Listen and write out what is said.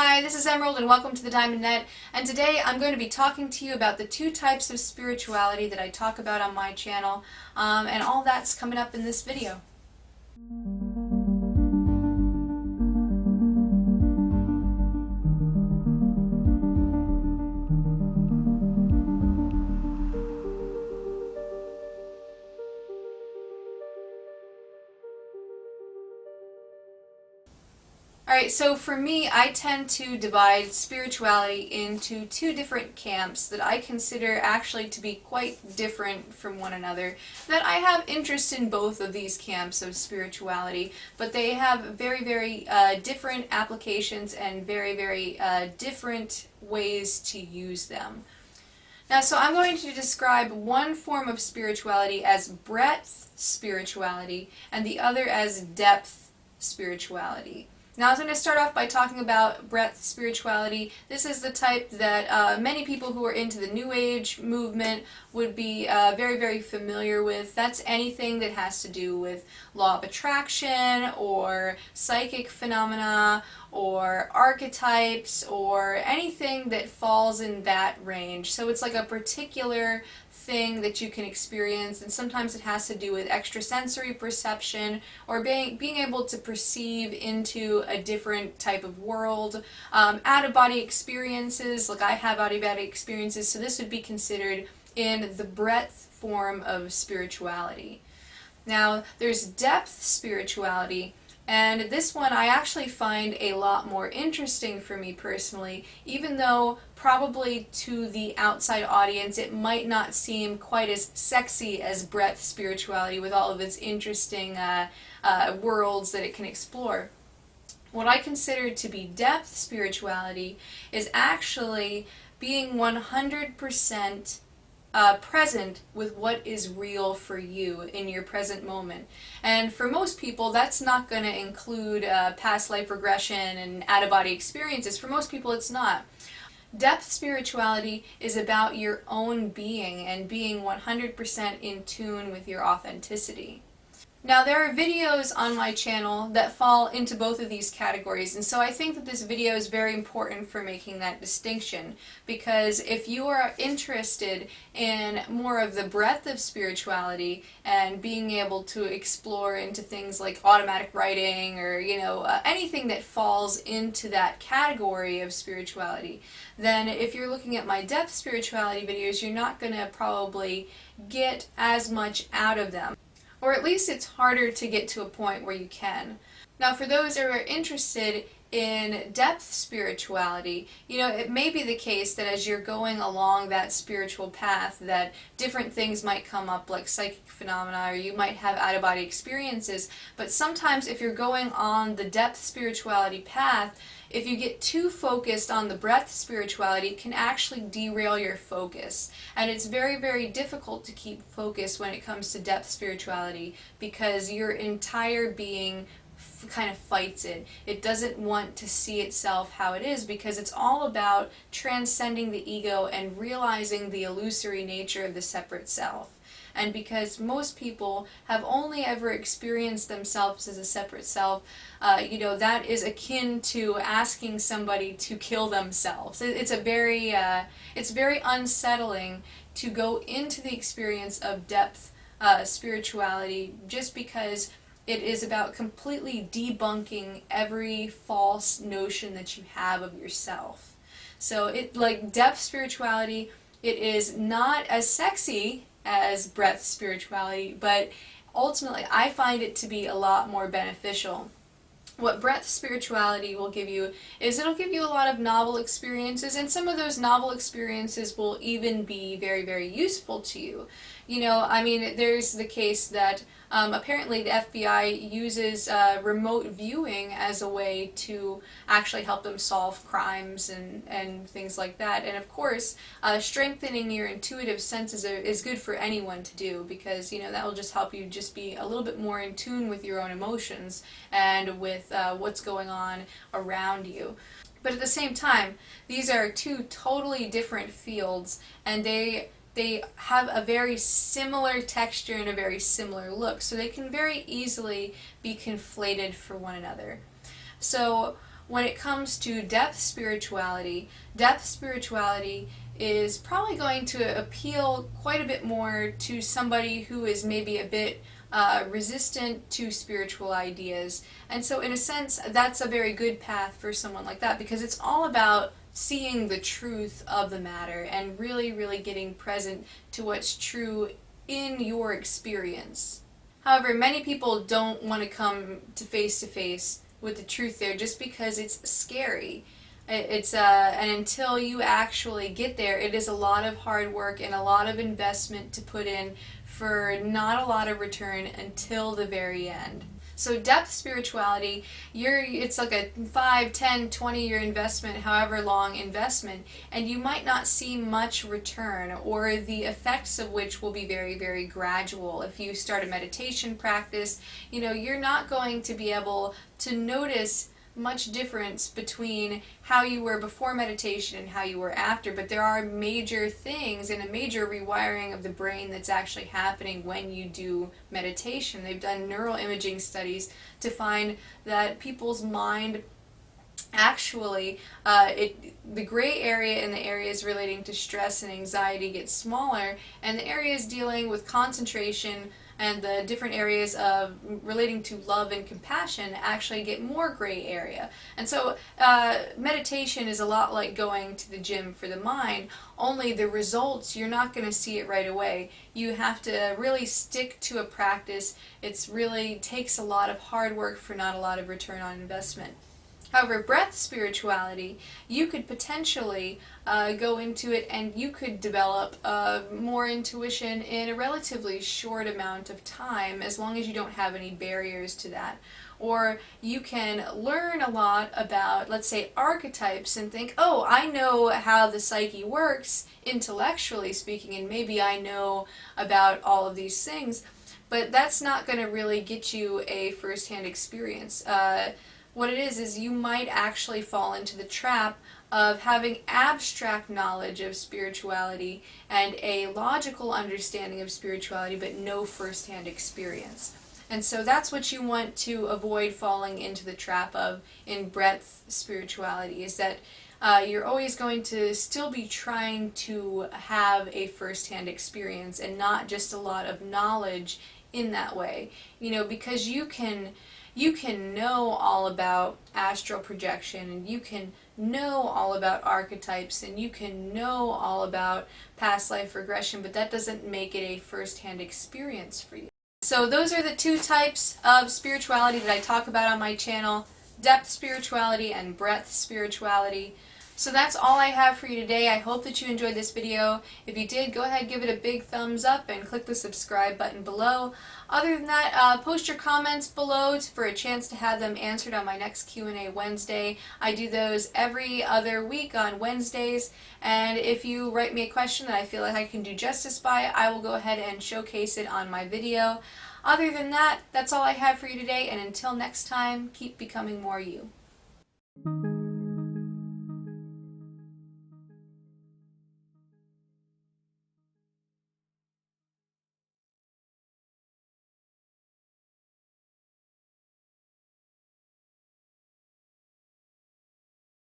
Hi, this is Emerald and welcome to the Diamond Net, and today I'm going to be talking to you about the two types of spirituality that I talk about on my channel, and all that's coming up in this video. Alright, so for me, I tend to divide spirituality into two different camps that I consider actually to be quite different from one another. That I have interest in both of these camps of spirituality, but they have very different applications and very different ways to use them. Now, so I'm going to describe one form of spirituality as breadth spirituality and the other as depth spirituality. Now, I was going to start off by talking about breadth spirituality. This is the type that many people who are into the New Age movement would be very familiar with. That's anything that has to do with law of attraction or psychic phenomena or archetypes or anything that falls in that range. So it's like a particular thing that you can experience, and sometimes it has to do with extrasensory perception or being able to perceive into a different type of world. Out-of-body experiences, like I have out-of-body experiences, so this would be considered in the breadth form of spirituality. Now, there's depth spirituality, and this one I actually find a lot more interesting for me personally, even though probably to the outside audience it might not seem quite as sexy as breadth spirituality with all of its interesting worlds that it can explore. What I consider to be depth spirituality is actually being 100% present with what is real for you in your present moment. And for most people, that's not going to include past life regression and out-of-body experiences. For most people, it's not. Depth spirituality is about your own being and being 100% in tune with your authenticity. Now, there are videos on my channel that fall into both of these categories, and so I think that this video is very important for making that distinction, because if you are interested in more of the breadth of spirituality and being able to explore into things like automatic writing or, anything that falls into that category of spirituality, then if you're looking at my depth spirituality videos, you're not going to probably get as much out of them. Or at least it's harder to get to a point where you can. Now, for those who are interested in depth spirituality, it may be the case that as you're going along that spiritual path that different things might come up like psychic phenomena, or you might have out-of-body experiences, but sometimes if you're going on the depth spirituality path, if you get too focused on the breadth spirituality, it can actually derail your focus. And it's very difficult to keep focus when it comes to depth spirituality because your entire being kind of fights it. It doesn't want to see itself how it is because it's all about transcending the ego and realizing the illusory nature of the separate self. And because most people have only ever experienced themselves as a separate self, that is akin to asking somebody to kill themselves. It's very unsettling to go into the experience of depth spirituality just because it is about completely debunking every false notion that you have of yourself. So like depth spirituality, it is not as sexy as breadth spirituality, but ultimately I find it to be a lot more beneficial. What breadth spirituality will give you is it'll give you a lot of novel experiences, and some of those novel experiences will even be very useful to you. There's the case that apparently the FBI uses remote viewing as a way to actually help them solve crimes and things like that. And of course, strengthening your intuitive senses is good for anyone to do because, that will just help you just be a little bit more in tune with your own emotions and with what's going on around you. But at the same time, these are two totally different fields, and they have a very similar texture and a very similar look, so they can very easily be conflated for one another. So when it comes to depth spirituality is probably going to appeal quite a bit more to somebody who is maybe a bit resistant to spiritual ideas. And so, in a sense, that's a very good path for someone like that, because it's all about seeing the truth of the matter and really, really getting present to what's true in your experience. However, many people don't want to come to face with the truth there just because it's scary. And until you actually get there, it is a lot of hard work and a lot of investment to put in for not a lot of return until the very end. So depth spirituality, it's like a 5, 10, 20-year investment, however long investment, and you might not see much return, or the effects of which will be very, very gradual. If you start a meditation practice, you're not going to be able to notice much difference between how you were before meditation and how you were after, but there are major things and a major rewiring of the brain that's actually happening when you do meditation. They've done neural imaging studies to find that people's mind actually, the gray area in the areas relating to stress and anxiety gets smaller, and the areas dealing with concentration and the different areas of relating to love and compassion actually get more gray area. And so meditation is a lot like going to the gym for the mind, only the results, you're not going to see it right away. You have to really stick to a practice. It's really takes a lot of hard work for not a lot of return on investment. However, breath spirituality, you could potentially go into it and you could develop more intuition in a relatively short amount of time, as long as you don't have any barriers to that. Or you can learn a lot about, let's say, archetypes and think, oh, I know how the psyche works, intellectually speaking, and maybe I know about all of these things, but that's not going to really get you a first-hand experience. What it is you might actually fall into the trap of having abstract knowledge of spirituality and a logical understanding of spirituality, but no first-hand experience. And so that's what you want to avoid falling into the trap of in breadth spirituality, is that you're always going to still be trying to have a first-hand experience and not just a lot of knowledge in that way. Because you can know all about astral projection, and you can know all about archetypes, and you can know all about past life regression, but that doesn't make it a first-hand experience for you. So those are the two types of spirituality that I talk about on my channel: depth spirituality and breadth spirituality. So that's all I have for you today. I hope that you enjoyed this video. If you did, go ahead, give it a big thumbs up and click the subscribe button below. Other than that, post your comments below for a chance to have them answered on my next Q&A Wednesday. I do those every other week on Wednesdays, and if you write me a question that I feel like I can do justice by, I will go ahead and showcase it on my video. Other than that, that's all I have for you today, and until next time, keep becoming more you.